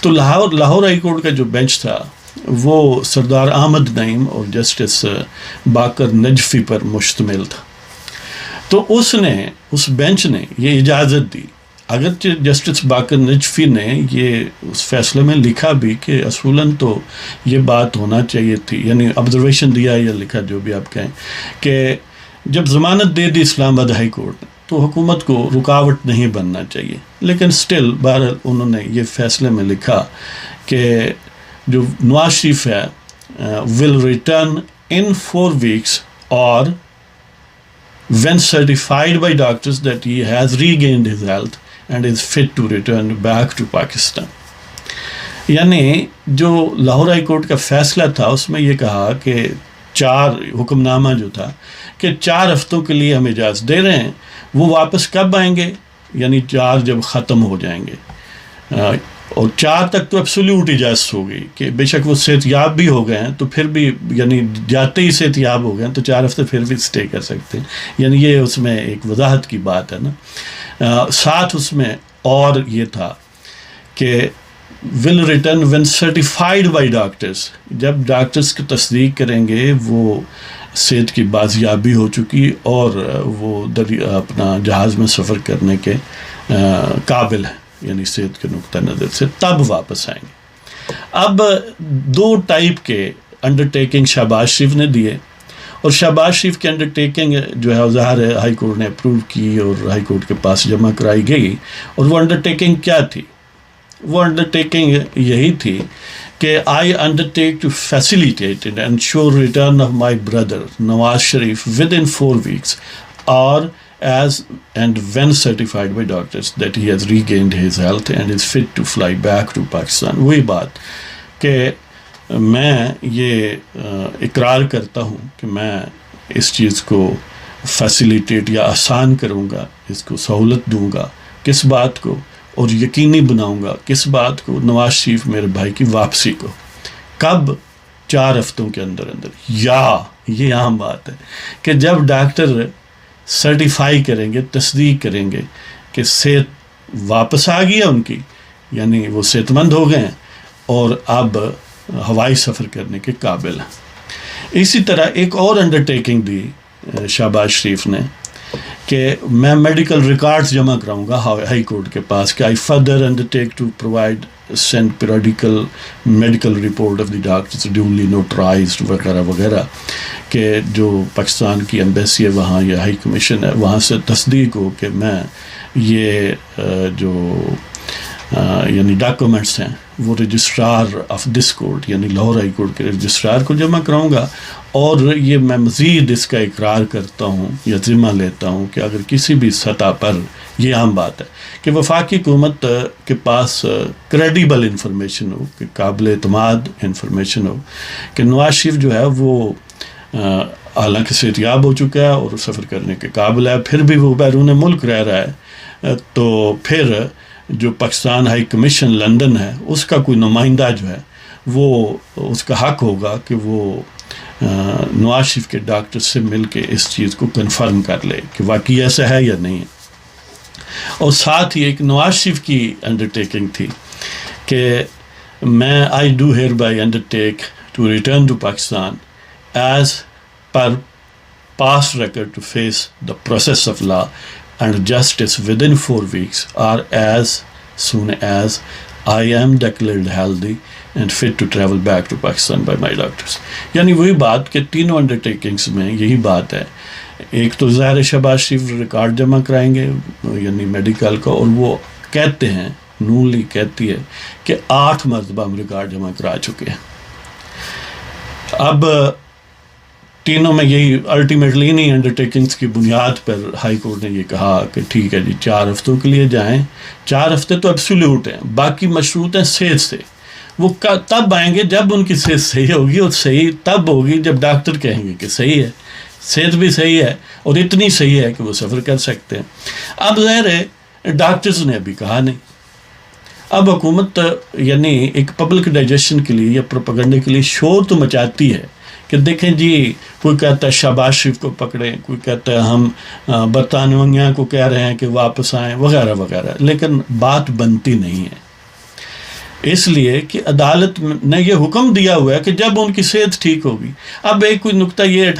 تو Lahore high court کا جو بینچ تھا وہ سردار احمد نعیم اور جسٹس باقر نجفی پر مشتمل تھا. تو اس بینچ نے یہ اجازت دی، اگرچہ جسٹس باقر نجفی نے یہ اس فیصلے میں لکھا بھی کہ اصولاً تو یہ بات ہونا چاہیے تھی، یعنی آبزرویشن دیا یا لکھا جو بھی آپ کہیں، کہ جب ضمانت دے دی اسلام آباد ہائی کورٹ نے تو حکومت کو رکاوٹ نہیں بننا چاہیے، لیکن سٹل بہرحال انہوں نے یہ فیصلے میں لکھا کہ جو نواز شریف ہے ول ریٹرن ان 4 weeks اور when certified by doctors that he has regained his health and is fit to return back to Pakistan. یعنی جو لاہور ہائی کورٹ کا فیصلہ تھا اس میں یہ کہا کہ 4 حکم نامہ جو تھا کہ 4 ہفتوں کے لیے ہم اجازت دے رہے ہیں، وہ واپس کب آئیں گے؟ یعنی 4 جب ختم ہو جائیں گے، اور 4 تک تو ایبسولیوٹ اجازت ہو گئی کہ بے شک وہ صحت یاب بھی ہو گئے ہیں تو پھر بھی یعنی جاتے ہی صحت یاب ہو گئے ہیں تو 4 ہفتے پھر بھی سٹے کر سکتے ہیں. یعنی یہ اس میں ایک وضاحت کی بات ہے نا. ساتھ اس میں اور یہ تھا کہ will return when certified by doctors, جب ڈاکٹرس کی تصدیق کریں گے وہ صحت کی بازیابی ہو چکی اور وہ اپنا جہاز میں سفر کرنے کے قابل ہیں، یعنی صحت کے نقطہ نظر سے، تب واپس آئیں گے. اب 2 ٹائپ کے انڈرٹیکنگ شہباز شریف نے دیے، اور شہباز شریف کی انڈرٹیکنگ جو ہے ظاہر ہے ہائی کورٹ نے اپروو کی اور ہائی کورٹ کے پاس جمع کرائی گئی. اور وہ انڈرٹیکنگ کیا تھی؟ وہ انڈرٹیکنگ یہی تھی کہ I undertake to facilitate and ensure return of my brother Nawaz Sharif within 4 weeks اور as and when certified by doctors that he has regained his health and is fit to fly back to Pakistan. وہی بات کہ میں یہ اقرار کرتا ہوں کہ میں اس چیز کو فیسیلیٹیٹ یا آسان کروں گا، اس کو سہولت دوں گا، کس بات کو، اور یقینی بناؤں گا کس بات کو؟ نواز شریف میرے بھائی کی واپسی کو. کب؟ 4 ہفتوں کے اندر. یا یہ عام بات ہے کہ جب ڈاکٹر سرٹیفائی کریں گے، تصدیق کریں گے کہ صحت واپس آ گئی ہے ان کی، یعنی وہ صحت مند ہو گئے ہیں اور اب ہوائی سفر کرنے کے قابل ہیں. اسی طرح ایک اور انڈرٹیکنگ دی شہباز شریف نے کہ میں میڈیکل ریکارڈز جمع کراؤں گا ہائی کورٹ کے پاس کہ I further undertake to provide send periodical medical report of the doctors duly notarized وغیرہ وغیرہ، کہ جو پاکستان کی ایمبیسی ہے وہاں یا ہائی کمیشن ہے وہاں سے تصدیق ہو کہ میں یہ جو یعنی ڈاکومنٹس ہیں وہ رجسٹرار آف دس کورٹ یعنی لاہور ہائی کورٹ کے رجسٹرار کو جمع کراؤں گا. اور یہ میں مزید اس کا اقرار کرتا ہوں یا ذمہ لیتا ہوں کہ اگر کسی بھی سطح پر، یہ عام بات ہے کہ وفاقی حکومت کے پاس کریڈیبل انفارمیشن ہو، کہ قابل اعتماد انفارمیشن ہو کہ نواز شریف جو ہے وہ حالانکہ صحت یاب ہو چکا ہے اور سفر کرنے کے قابل ہے، پھر بھی وہ بیرون ملک رہ رہا ہے، تو پھر جو پاکستان ہائی کمیشن لندن ہے اس کا کوئی نمائندہ جو ہے وہ اس کا حق ہوگا کہ وہ نواز شریف کے ڈاکٹر سے مل کے اس چیز کو کنفرم کر لے کہ واقعی ایسا ہے یا نہیں. اور ساتھ ہی ایک نواز شریف کی انڈرٹیکنگ تھی کہ میں I do hereby undertake to return to Pakistan as per past record to face the process of law and justice within 4 weeks or as soon as I am declared healthy and fit to travel back to Pakistan by my doctors. یعنی وہی بات کہ تینوں انڈرٹیکنگس میں یہی بات ہے. ایک تو ظاہر شہباز شریف ریکارڈ جمع کرائیں گے یعنی میڈیکل کا، اور وہ کہتے ہیں نون لیگ کہتی ہے کہ 8 مرتبہ ہم ریکارڈ جمع کرا چکے ہیں. اب تینوں میں یہی الٹیمیٹلی انہیں انڈرٹیکنگس کی بنیاد پر ہائی کورٹ نے یہ کہا کہ ٹھیک ہے جی 4 ہفتوں کے لیے جائیں. 4 ہفتے تو ایبسولیوٹ ہیں، باقی مشروط ہیں صحت سے. وہ تب آئیں گے جب ان کی صحت صحیح ہوگی، اور صحیح تب ہوگی جب ڈاکٹر کہیں گے کہ صحیح ہے، صحت بھی صحیح ہے اور اتنی صحیح ہے کہ وہ سفر کر سکتے ہیں. اب ظاہر ہے ڈاکٹرز نے ابھی کہا نہیں. اب حکومت یعنی ایک پبلک ڈائجیشن کے لیے یا پروپیگنڈے کے لیے شور تو مچاتی ہے کہ دیکھیں جی، کوئی کہتا ہے شہباز شریف کو پکڑیں، کوئی کہتا ہے ہم برطانویہ کو کہہ رہے ہیں کہ واپس آئیں وغیرہ وغیرہ، لیکن بات بنتی نہیں ہے. اس لیے کہ عدالت نے یہ حکم دیا ہوا ہے کہ جب ان کی صحت ٹھیک ہوگی. اب ایک کوئی نقطہ یہ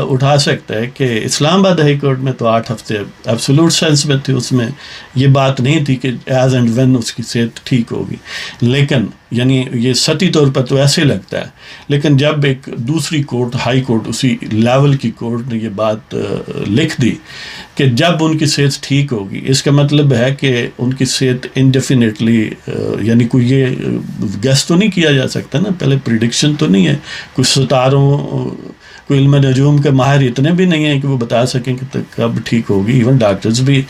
اٹھا سکتا ہے کہ اسلام آباد ہائی کورٹ میں تو 8 ہفتے ایبسولوٹ سینس میں تھے، اس میں یہ بات نہیں تھی کہ ایز اینڈ وین اس کی صحت ٹھیک ہوگی. لیکن یعنی یہ سطحی طور پر تو ایسے لگتا ہے، لیکن جب ایک دوسری کورٹ، ہائی کورٹ، اسی لیول کی کورٹ نے یہ بات لکھ دی کہ جب ان کی صحت ٹھیک ہوگی، اس کا مطلب ہے کہ ان کی صحت انڈیفینیٹلی، یعنی کوئی یہ گیس تو نہیں کیا جا سکتا نا، پہلے پریڈکشن تو نہیں ہے، کوئی ستاروں، کوئی علم نجوم کے ماہر اتنے بھی نہیں ہیں کہ وہ بتا سکیں کہ کب ٹھیک ہوگی. ایون ڈاکٹرز بھی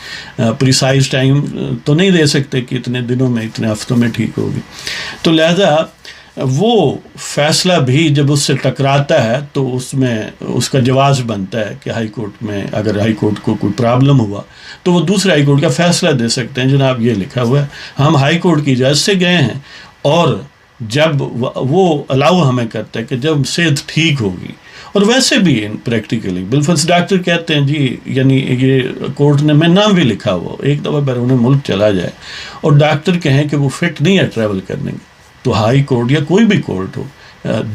پریسائز ٹائم تو نہیں دے سکتے کہ اتنے دنوں میں، اتنے ہفتوں میں ٹھیک ہوگی. تو لہذا وہ فیصلہ بھی جب اس سے ٹکراتا ہے تو اس میں اس کا جواز بنتا ہے کہ ہائی کورٹ میں اگر ہائی کورٹ کو کوئی پرابلم ہوا تو وہ دوسرے ہائی کورٹ کا فیصلہ دے سکتے ہیں. جناب یہ لکھا ہوا ہے، ہم ہائی کورٹ کی اجازت سے گئے ہیں، اور جب وہ الاؤ ہمیں کرتا ہے کہ جب صحت ٹھیک ہوگی. اور ویسے بھی پریکٹیکلی بالفرض ڈاکٹر کہتے ہیں جی، یعنی یہ کورٹ نے میں نام بھی لکھا ہوا، ایک دفعہ بیرون ملک چلا جائے اور ڈاکٹر کہیں کہ وہ فٹ نہیں ہے ٹریول کرنے کی، تو ہائی کورٹ یا کوئی بھی کورٹ ہو،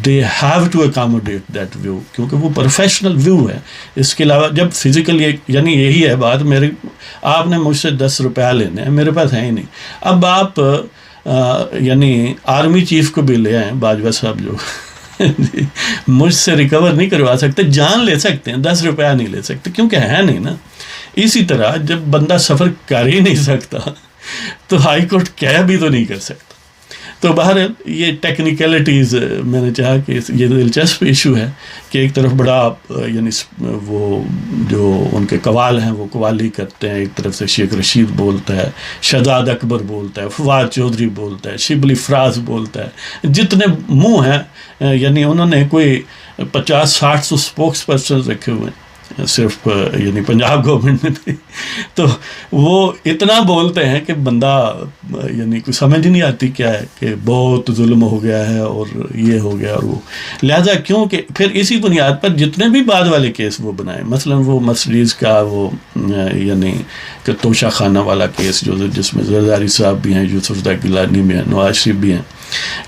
they have to accommodate that view, کیونکہ وہ پروفیشنل ویو ہے. اس کے علاوہ جب فزیکل، یعنی یہی ہے بات، آپ نے مجھ سے 10 روپیہ لینے ہیں، میرے پاس ہے ہی نہیں. اب آپ یعنی آرمی چیف کو بھی لے آئیں، باجوہ صاحب جو مجھ سے ریکور نہیں کروا سکتے، جان لے سکتے ہیں، 10 روپیہ نہیں لے سکتے کیونکہ ہے نہیں نا. اسی طرح جب بندہ سفر کر ہی نہیں سکتا تو ہائی کورٹ کہہ بھی تو نہیں کر سکتا. تو بہرحال یہ ٹیکنیکلٹیز میں نے چاہا کہ یہ دلچسپ ایشو ہے کہ ایک طرف بڑا یعنی وہ جو ان کے قوال ہیں وہ قوالی کرتے ہیں، ایک طرف سے شیخ رشید بولتا ہے، شہزاد اکبر بولتا ہے، فواد چودھری بولتا ہے، شبلی فراز بولتا ہے، جتنے منہ ہیں، یعنی انہوں نے کوئی 50-60 اسپوکس پرسن رکھے ہوئے ہیں صرف یعنی پنجاب گورنمنٹ میں تھی. تو وہ اتنا بولتے ہیں کہ بندہ یعنی کوئی سمجھ نہیں آتی کیا ہے کہ بہت ظلم ہو گیا ہے اور یہ ہو گیا اور وہ. لہٰذا کیونکہ پھر اسی بنیاد پر جتنے بھی بعد والے کیس وہ بنائے، مثلا وہ مرسڈیز کا وہ یعنی کہ توشہ خانہ والا کیس جس میں زرداری صاحب بھی ہیں، یوسف زئی گیلانی بھی ہیں، نواز شریف بھی ہیں،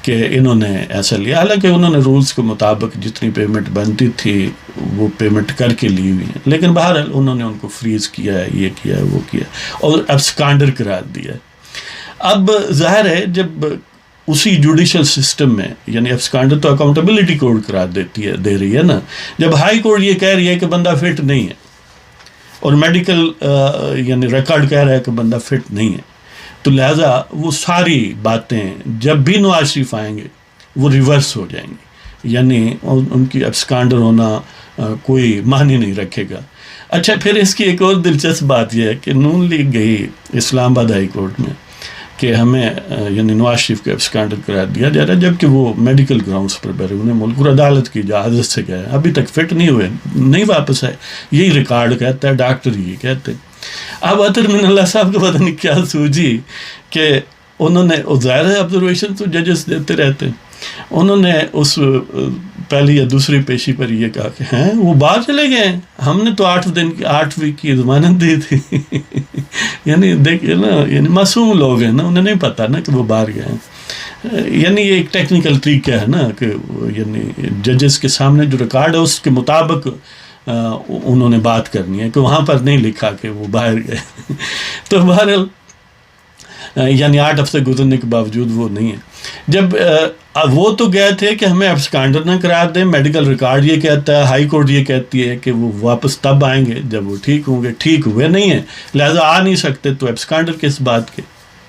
کہ انہوں نے ایسا لیا، حالانکہ انہوں نے رولز کے مطابق جتنی پیمنٹ بنتی تھی وہ پیمنٹ کر کے لی ہوئی ہیں، لیکن بہرحال انہوں نے ان کو فریز کیا ہے، یہ کیا ہے، وہ کیا اور ابسکانڈر قرار دیا ہے. اب ظاہر ہے جب اسی جوڈیشل سسٹم میں، یعنی ابسکانڈر تو اکاؤنٹیبلٹی کورٹ قرار دے رہی ہے نا، جب ہائی کورٹ یہ کہہ رہی ہے کہ بندہ فٹ نہیں ہے اور میڈیکل یعنی ریکارڈ کہہ رہا ہے کہ بندہ فٹ نہیں ہے، تو لہٰذا وہ ساری باتیں جب بھی نواز شریف آئیں گے وہ ریورس ہو جائیں گی، یعنی ان کی ابسکانڈر ہونا کوئی معنی نہیں رکھے گا. اچھا، پھر اس کی ایک اور دلچسپ بات یہ ہے کہ نون لیگ گئی اسلام آباد ہائی کورٹ میں کہ ہمیں یعنی نواز شریف کا ابسکانڈر قرار دیا جا رہا ہے، جبکہ وہ میڈیکل گراؤنڈس پر بیرون ملک اور عدالت کی اجازت سے گئے، ابھی تک فٹ نہیں ہوئے، نہیں واپس آئے. یہی ریکارڈ کہتا ہے، ڈاکٹر یہ کہتے. اب اطہر من اللہ صاحب کو پتہ نہیں کیا سوجی کہ انہوں نے ظاہر ہے آبزرویشن تو ججز دیتے رہتے ہیں، انہوں نے اس پہلی یا دوسری پیشی پر یہ کہا کہ ہیں وہ باہر چلے گئے ہیں، ہم نے تو 8 ویک کی ضمانت دی تھی. یعنی دیکھیے نا، یعنی معصوم لوگ ہیں نا، انہیں نہیں پتہ نا کہ وہ باہر گئے ہیں. یعنی یہ ایک ٹیکنیکل طریقہ ہے نا کہ یعنی ججز کے سامنے جو ریکارڈ ہے اس کے مطابق انہوں نے بات کرنی ہے، کہ وہاں پر نہیں لکھا کہ وہ باہر گئے. تو بہرحال یعنی 8 ہفتے گزرنے کے باوجود وہ نہیں ہے. جب وہ تو گئے تھے کہ ہمیں ابسکانڈر نہ قرار دیں، میڈیکل ریکارڈ یہ کہتا ہے، ہائی کورٹ یہ کہتی ہے کہ وہ واپس تب آئیں گے جب وہ ٹھیک ہوں گے. ٹھیک ہوئے نہیں ہیں، لہذا آ نہیں سکتے، تو ابسکانڈر کس بات کے،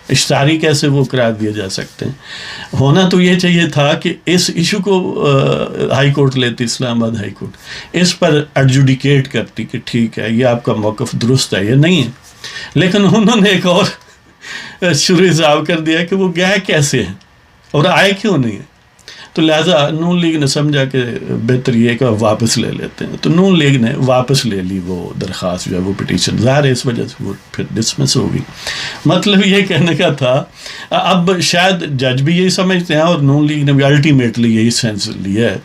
اشتہاری کیسے وہ قرار دیے جا سکتے ہیں. ہونا تو یہ چاہیے تھا کہ اس ایشو کو ہائی کورٹ لیتی، اسلام آباد ہائی کورٹ اس پر ایڈجوڈیکیٹ کرتی کہ ٹھیک ہے یہ آپ کا موقف درست ہے، یہ نہیں ہے. لیکن انہوں نے ایک اور شروع حساب کر دیا کہ وہ گئے کیسے ہیں اور آئے کیوں نہیں ہیں. تو لہٰذا نون لیگ نے سمجھا کہ بہتر یہ کہ واپس لے لیتے ہیں، تو نون لیگ نے واپس لے لی وہ درخواست جو ہے، وہ پٹیشن. ظاہر ہے اس وجہ سے وہ پھر ڈسمس ہوگی. مطلب یہ کہنے کا تھا، اب شاید جج بھی یہی سمجھتے ہیں اور نون لیگ نے بھی الٹیمیٹلی یہی سینس لیا ہے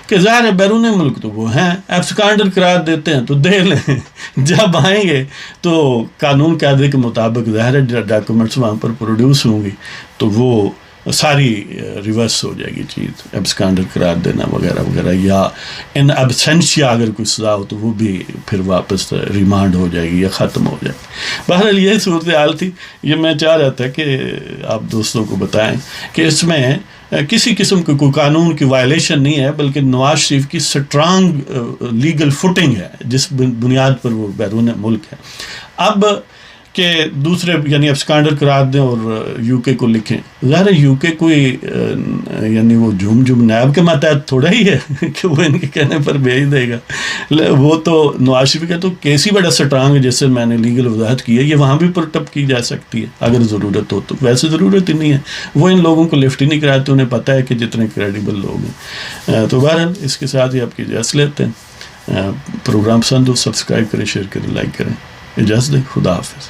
کہ ظاہر ہے بیرون ملک تو وہ ہیں، ابسکانڈر قرار دیتے ہیں تو دے لیں، جب آئیں گے تو قانون قاعدے کے مطابق ظاہر ہے ڈاکومنٹس وہاں پر پروڈیوس ہوں گی تو وہ ساری ریورس ہو جائے گی چیز، ایبسکانڈر قرار دینا وغیرہ وغیرہ، یا ان ایبسینشیا اگر کوئی سزا ہو تو وہ بھی پھر واپس ریمانڈ ہو جائے گی یا ختم ہو جائے گی۔ بہرحال یہ صورتحال تھی، یہ میں چاہ رہا تھا کہ آپ دوستوں کو بتائیں کہ اس میں کسی قسم کی کوئی قانون کی وائلیشن نہیں ہے، بلکہ نواز شریف کی سٹرانگ لیگل فوٹنگ ہے جس بنیاد پر وہ بیرون ملک ہے۔ اب کہ دوسرے یعنی ایبسکانڈر قرار دیں اور یو کے کو لکھیں، ظاہر ہے یو کے کوئی یعنی وہ جھوم نیب کے ماتحت تھوڑا ہی ہے کہ وہ ان کے کہنے پر بھیج دے گا، وہ تو نواز شریف کا تو کیس ہی بڑا سٹرانگ ہے، جیسے میں نے لیگل وضاحت کی ہے، یہ وہاں بھی پرٹپ کی جا سکتی ہے اگر ضرورت ہو تو، ویسے ضرورت ہی نہیں ہے، وہ ان لوگوں کو لفٹ ہی نہیں کراتے، انہیں پتہ ہے کہ جتنے کریڈیبل لوگ ہیں۔ تو بہرحال اس کے ساتھ ہی آپ کی اجازت لیتے ہیں، پروگرام پسند ہو سبسکرائب کریں، شیئر کریں، لائک کریں، اجازت دیں، خدا حافظ۔